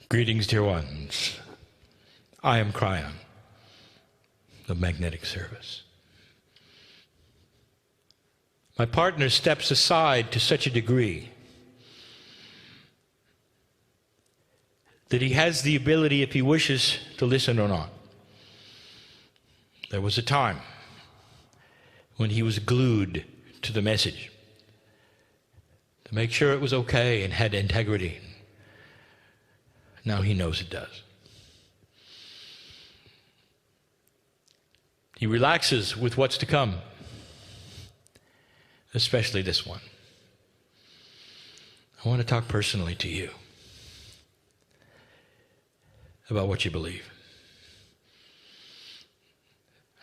Greetings, dear ones. I am Kryon, the magnetic service. My partner steps aside to such a degree that he has the ability, if he wishes, to listen or not. There was a time when he was glued to the message to make sure it was okay and had integrity. Now he knows it does. He relaxes with what's to come, especially this one. I want to talk personally to you about what you believe.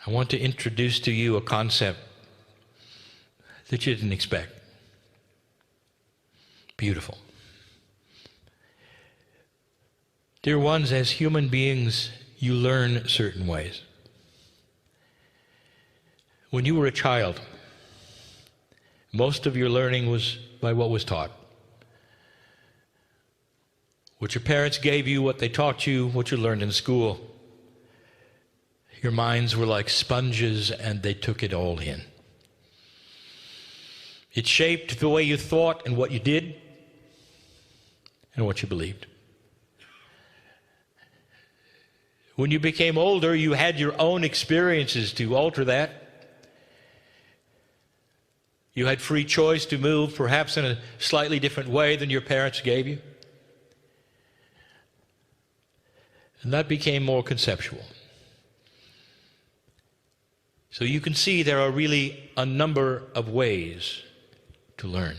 I want to introduce to you a concept that you didn't expect. Beautiful. Dear ones, as human beings, you learn certain ways. When you were a child, most of your learning was by what was taught. What your parents gave you, what they taught you, what you learned in school. Your minds were like sponges and they took it all in. It shaped the way you thought and what you did and what you believed. When you became older, you had your own experiences to alter that. You had free choice to move, perhaps in a slightly different way than your parents gave you. And that became more conceptual. So you can see there are really a number of ways to learn.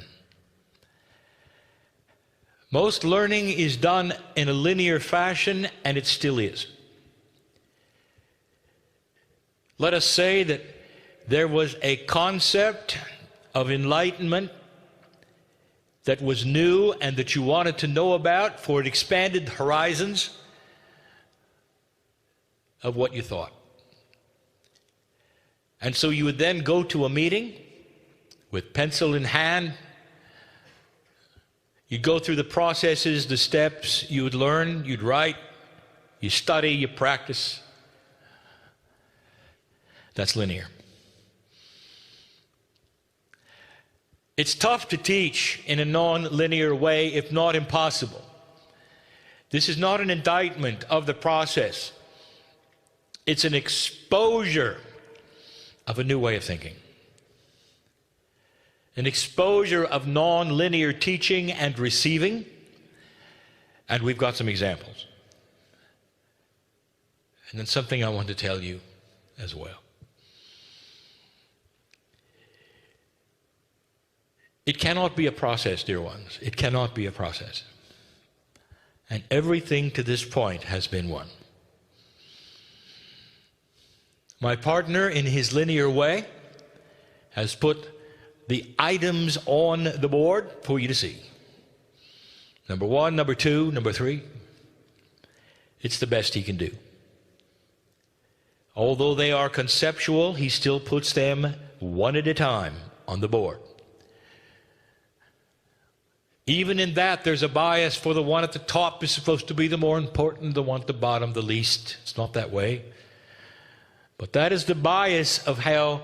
Most learning is done in a linear fashion, and it still is. Let us say that there was a concept of enlightenment that was new and that you wanted to know about, for it expanded the horizons of what you thought. And so you would then go to a meeting with pencil in hand. You'd go through the processes, the steps, you would learn, you'd write, you study, you practice. That's linear. It's tough to teach in a non-linear way, if not impossible. This is not an indictment of the process. It's an exposure of a new way of thinking. An exposure of non-linear teaching and receiving. And we've got some examples. And then something I want to tell you as well. It cannot be a process, dear ones. It cannot be a process. And everything to this point has been one. My partner, in his linear way, has put the items on the board for you to see. Number 1, number 2, number 3. It's the best he can do. Although they are conceptual, he still puts them one at a time on the board. Even in that, there's a bias for the one at the top is supposed to be the more important, the one at the bottom, the least. It's not that way. But that is the bias of how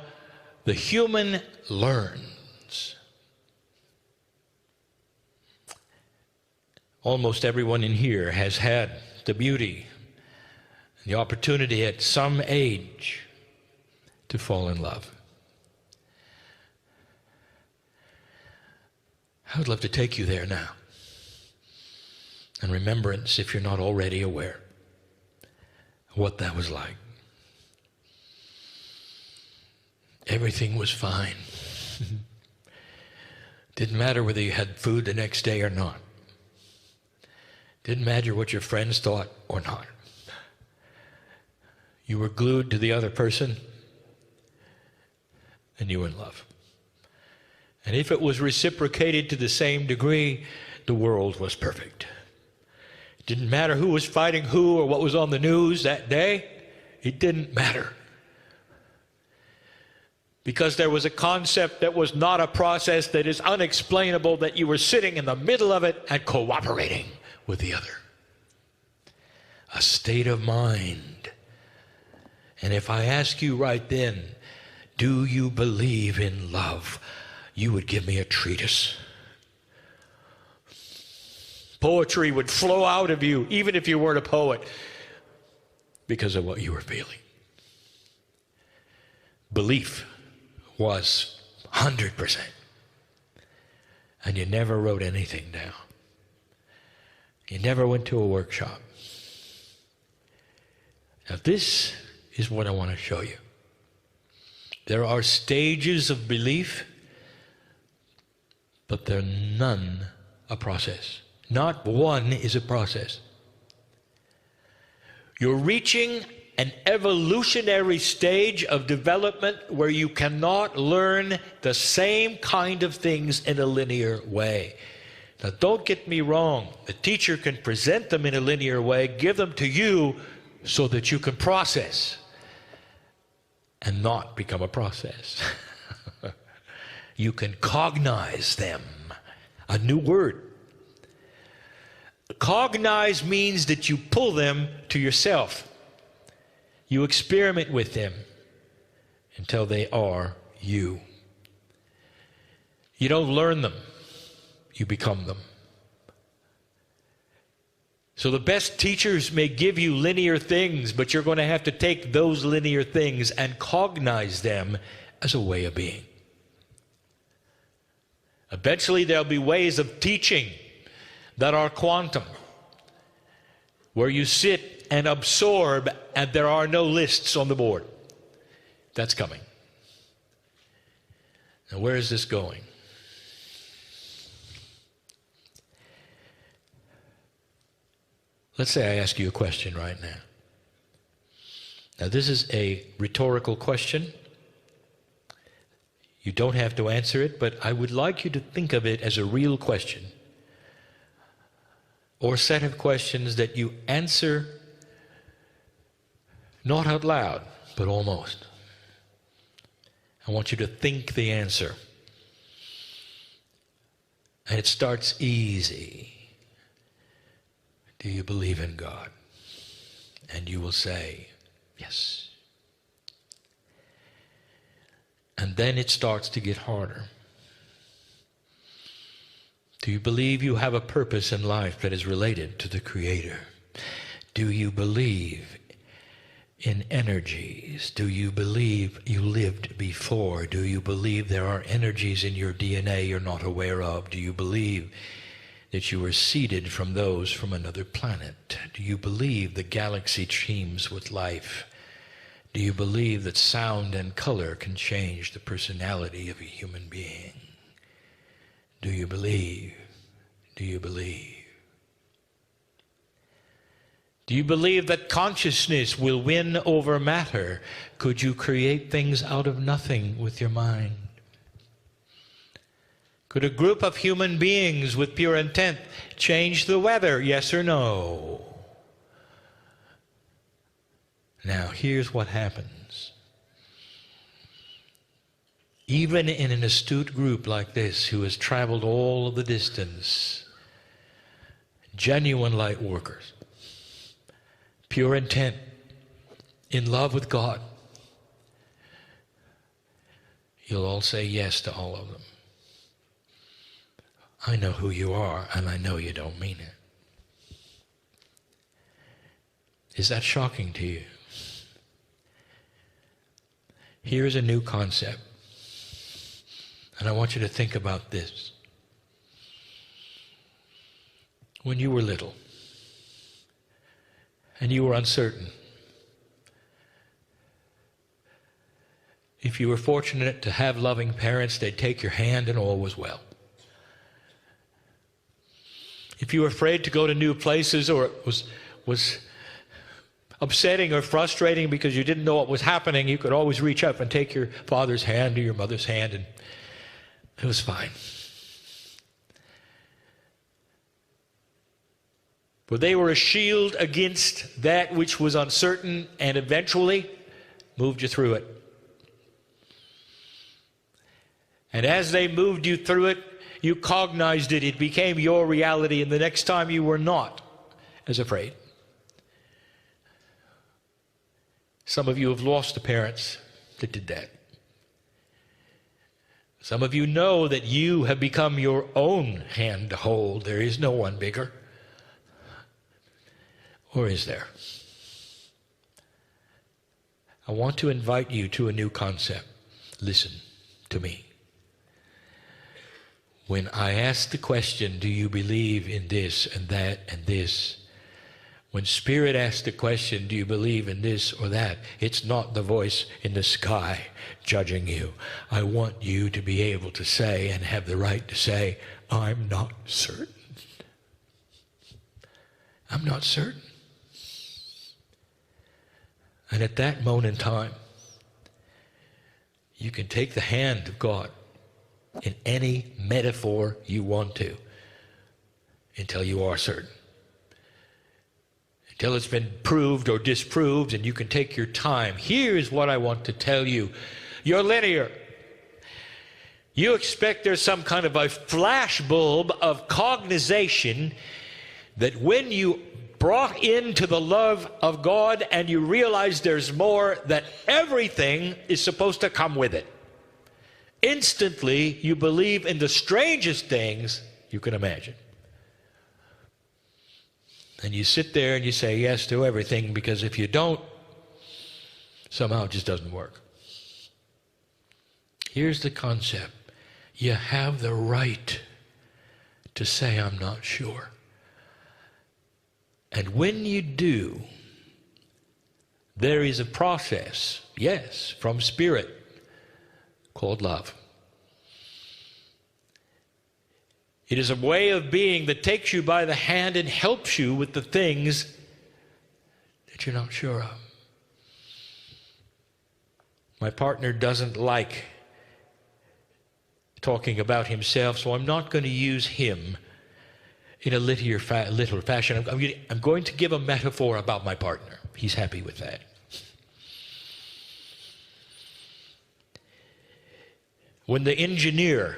the human learns. Almost everyone in here has had the beauty and the opportunity at some age to fall in love. I would love to take you there now. In remembrance, if you're not already aware of what that was like. Everything was fine. Didn't matter whether you had food the next day or not. Didn't matter what your friends thought or not. You were glued to the other person, and you were in love. And if it was reciprocated to the same degree, the world was perfect. It didn't matter who was fighting who or what was on the news that day. It didn't matter. Because there was a concept that was not a process, that is unexplainable, that you were sitting in the middle of it and cooperating with the other. a state of mind. And if I ask you right then, do you believe in love? You would give me a treatise. Poetry would flow out of you, even if you weren't a poet, because of what you were feeling. Belief was 100%. And you never wrote anything down. You never went to a workshop. Now this is what I want to show you. There are stages of belief, but they're none a process. Not one is a process. You're reaching an evolutionary stage of development where you cannot learn the same kind of things in a linear way. Now, don't get me wrong. The teacher can present them in a linear way, give them to you so that you can process and not become a process. You can cognize them. A new word. Cognize means that you pull them to yourself. You experiment with them until they are you. You don't learn them. You become them. So the best teachers may give you linear things, but you're going to have to take those linear things and cognize them as a way of being. Eventually there'll be ways of teaching that are quantum, where you sit and absorb and there are no lists on the board. That's coming. Now where is this going? Let's say I ask you a question right now. Now this is a rhetorical question. You don't have to answer it, but I would like you to think of it as a real question, or set of questions that you answer not out loud, but almost. I want you to think the answer. And it starts easy. Do you believe in God? And you will say, yes. And then it starts to get harder. Do you believe you have a purpose in life that is related to the Creator? Do you believe in energies? Do you believe you lived before? Do you believe there are energies in your DNA you're not aware of? Do you believe that you were seeded from those from another planet? Do you believe the galaxy teems with life? Do you believe that sound and color can change the personality of a human being? Do you believe? Do you believe? Do you believe that consciousness will win over matter? Could you create things out of nothing with your mind? Could a group of human beings with pure intent change the weather? Yes or no? Now, here's what happens. Even in an astute group like this, who has traveled all of the distance, genuine light workers, pure intent, in love with God, you'll all say yes to all of them. I know who you are, and I know you don't mean it. Is that shocking to you? Here's a new concept, and I want you to think about this. When you were little, and you were uncertain, if you were fortunate to have loving parents, they'd take your hand and all was well. If you were afraid to go to new places, or it was upsetting or frustrating because you didn't know what was happening, you could always reach up and take your father's hand or your mother's hand, and it was fine. For they were a shield against that which was uncertain, and eventually moved you through it. And as they moved you through it, you cognized it. It became your reality, and the next time you were not as afraid. Some of you have lost the parents that did that. Some of you know that you have become your own hand to hold. There is no one bigger. Or is there? I want to invite you to a new concept. Listen to me. When I ask the question, do you believe in this and that and this? When Spirit asks the question, do you believe in this or that? It's not the voice in the sky judging you. I want you to be able to say and have the right to say, I'm not certain. I'm not certain. And at that moment in time, you can take the hand of God in any metaphor you want to until you are certain. Until it's been proved or disproved, and you can take your time. Here's what I want to tell you. You're linear. You expect there's some kind of a flashbulb of cognization that when you brought into the love of God and you realize there's more, that everything is supposed to come with it. Instantly, you believe in the strangest things you can imagine. And you sit there and you say yes to everything, because if you don't, somehow it just doesn't work. Here's the concept. You have the right to say, I'm not sure. And when you do, there is a process, yes, from Spirit, called love. It is a way of being that takes you by the hand and helps you with the things that you're not sure of. My partner doesn't like talking about himself, so I'm not going to use him in a little fashion. I'm going to give a metaphor about my partner. He's happy with that. When the engineer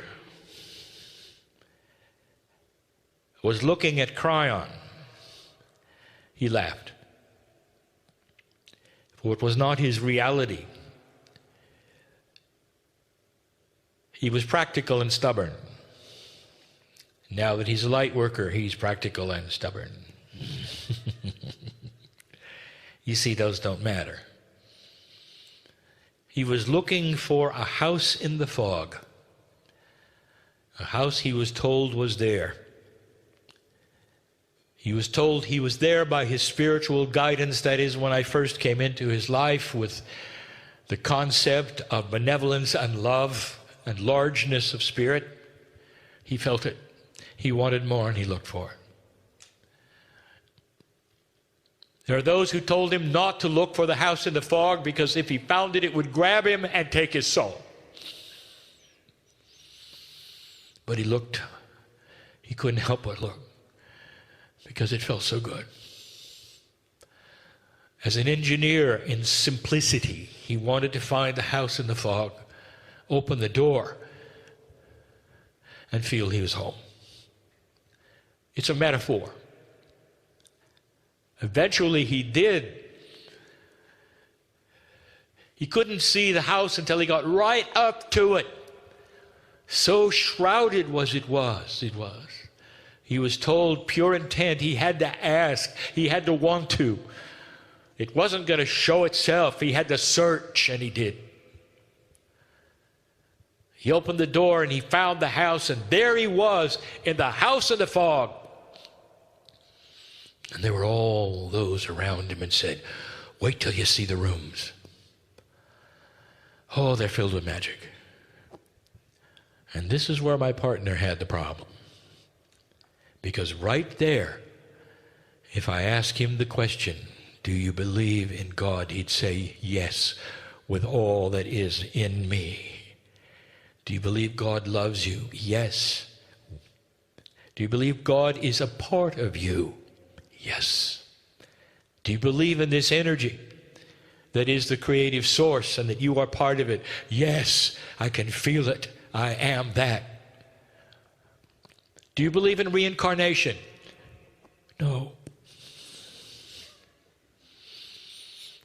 was looking at Kryon, he laughed. For it was not his reality. He was practical and stubborn. Now that he's a light worker, he's practical and stubborn. You see, those don't matter. He was looking for a house in the fog. A house he was told was there. He was told he was there by his spiritual guidance. That is, when I first came into his life with the concept of benevolence and love and largeness of spirit, he felt it. He wanted more, and he looked for it. There are those who told him not to look for the house in the fog, because if he found it, it would grab him and take his soul. But he looked. He couldn't help but look, because it felt so good. As an engineer in simplicity, he wanted to find the house in the fog, open the door, and feel he was home. It's a metaphor. Eventually he did. He couldn't see the house until he got right up to it. So shrouded it was. He was told pure intent. He had to ask. He had to want to. It wasn't going to show itself. He had to search, and he did. He opened the door and he found the house, and there he was in the house in the fog. And there were all those around him and said, wait till you see the rooms. Oh, they're filled with magic. And this is where my partner had the problem. Because right there, if I ask him the question, do you believe in God? He'd say, yes, with all that is in me. Do you believe God loves you? Yes. Do you believe God is a part of you? Yes. Do you believe in this energy that is the creative source and that you are part of it? Yes, I can feel it. I am that. Do you believe in reincarnation? No.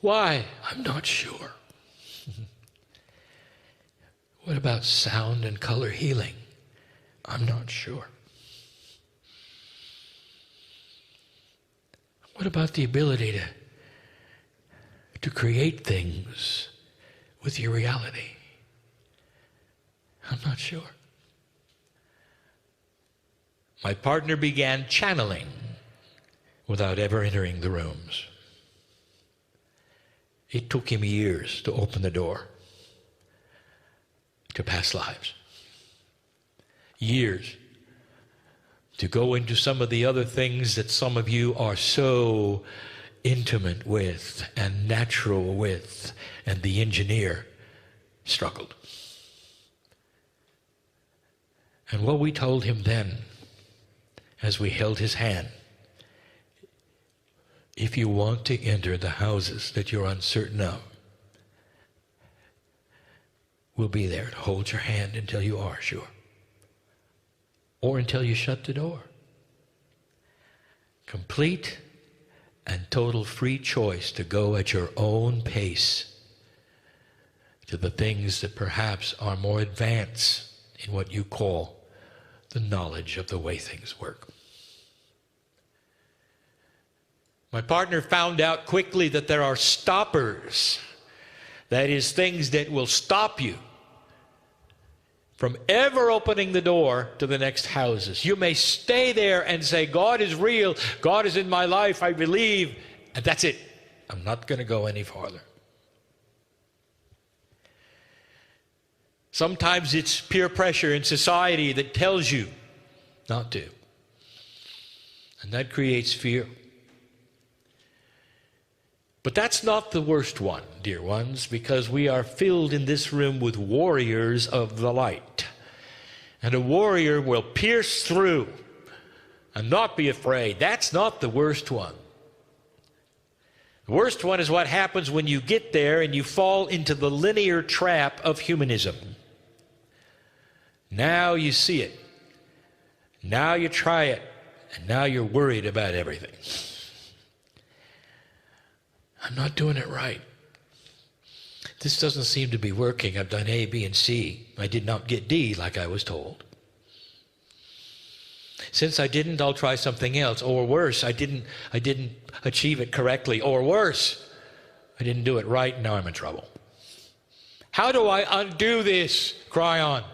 Why? I'm not sure. What about sound and color healing? I'm not sure. What about the ability to create things with your reality? I'm not sure. My partner began channeling without ever entering the rooms. It took him years to open the door to past lives. Years to go into some of the other things that some of you are so intimate with and natural with, and the engineer struggled. And what we told him then, as we held his hand, if you want to enter the houses that you're uncertain of, we'll be there to hold your hand until you are sure, or until you shut the door. Complete and total free choice to go at your own pace to the things that perhaps are more advanced in what you call the knowledge of the way things work. My partner found out quickly that there are stoppers. That is, things that will stop you from ever opening the door to the next houses. You may stay there and say, God is real, God is in my life, I believe, and that's it. I'm not going to go any farther. Sometimes it's peer pressure in society that tells you not to. And that creates fear. But that's not the worst one, dear ones, because we are filled in this room with warriors of the light. And a warrior will pierce through and not be afraid. That's not the worst one. The worst one is what happens when you get there and you fall into the linear trap of humanism. Now you see it. Now you try it. And now you're worried about everything. I'm not doing it right. This doesn't seem to be working. I've done A, B, and C. I did not get D like I was told. Since I didn't, I'll try something else. Or worse, I didn't achieve it correctly. Or worse, I didn't do it right. Now I'm in trouble. How do I undo this? Kryon.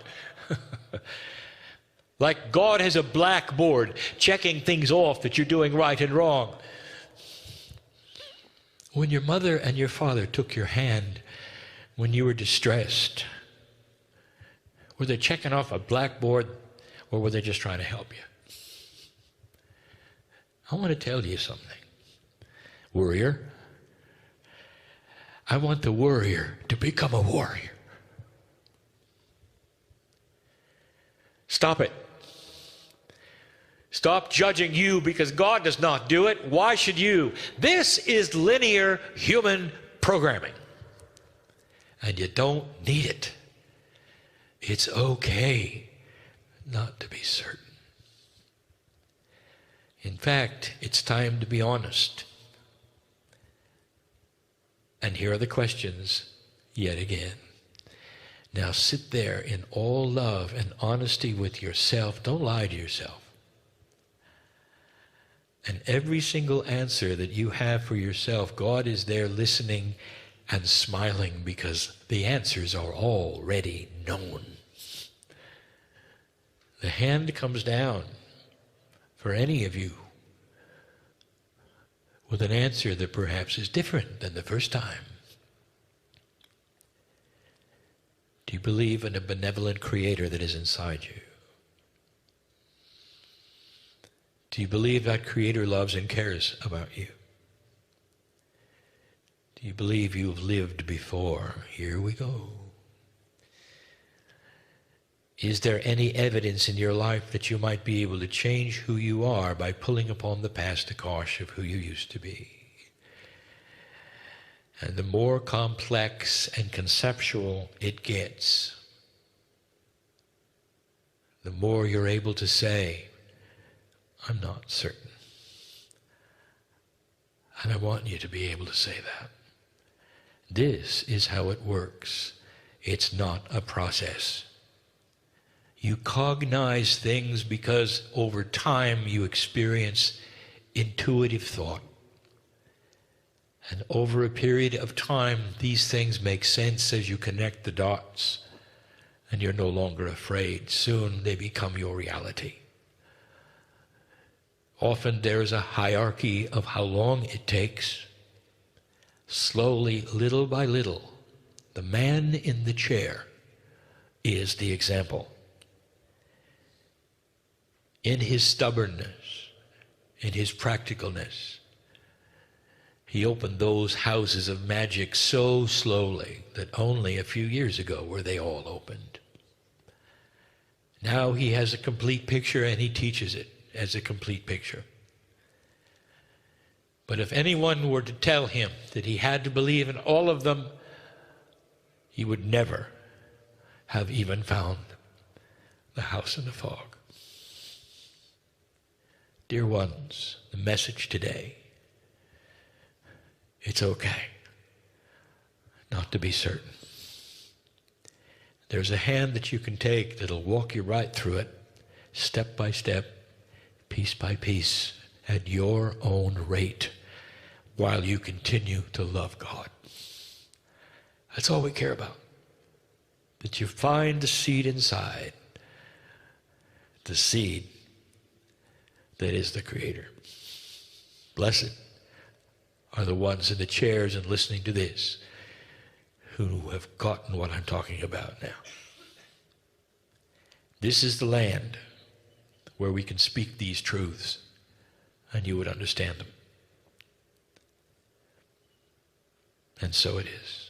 Like God has a blackboard checking things off that you're doing right and wrong. When your mother and your father took your hand when you were distressed, were they checking off a blackboard, or were they just trying to help you? I want to tell you something. Warrior, I want the warrior to become a warrior. Stop it. Stop judging you because God does not do it. Why should you? This is linear human programming. And you don't need it. It's okay not to be certain. In fact, it's time to be honest. And here are the questions yet again. Now sit there in all love and honesty with yourself. Don't lie to yourself. And every single answer that you have for yourself, God is there listening and smiling because the answers are already known. The hand comes down for any of you with an answer that perhaps is different than the first time. Do you believe in a benevolent creator that is inside you? Do you believe that creator loves and cares about you? Do you believe you've lived before? Here we go. Is there any evidence in your life that you might be able to change who you are by pulling upon the past akash of who you used to be? And the more complex and conceptual it gets, the more you're able to say, I'm not certain. And I want you to be able to say that. This is how it works. It's not a process. You cognize things because over time you experience intuitive thought. And over a period of time, these things make sense as you connect the dots, and you're no longer afraid. Soon they become your reality. Often there is a hierarchy of how long it takes. Slowly, little by little, the man in the chair is the example. In his stubbornness, in his practicalness, he opened those houses of magic so slowly that only a few years ago were they all opened. Now he has a complete picture and he teaches it as a complete picture. But if anyone were to tell him that he had to believe in all of them, he would never have even found the house in the fog. Dear ones, the message today, it's okay not to be certain. There's a hand that you can take that'll walk you right through it, step by step, piece by piece, at your own rate, while you continue to love God. That's all we care about. That you find the seed inside, the seed that is the Creator. Blessed are the ones in the chairs and listening to this who have gotten what I'm talking about now. This is the land where we can speak these truths and you would understand them. And so it is.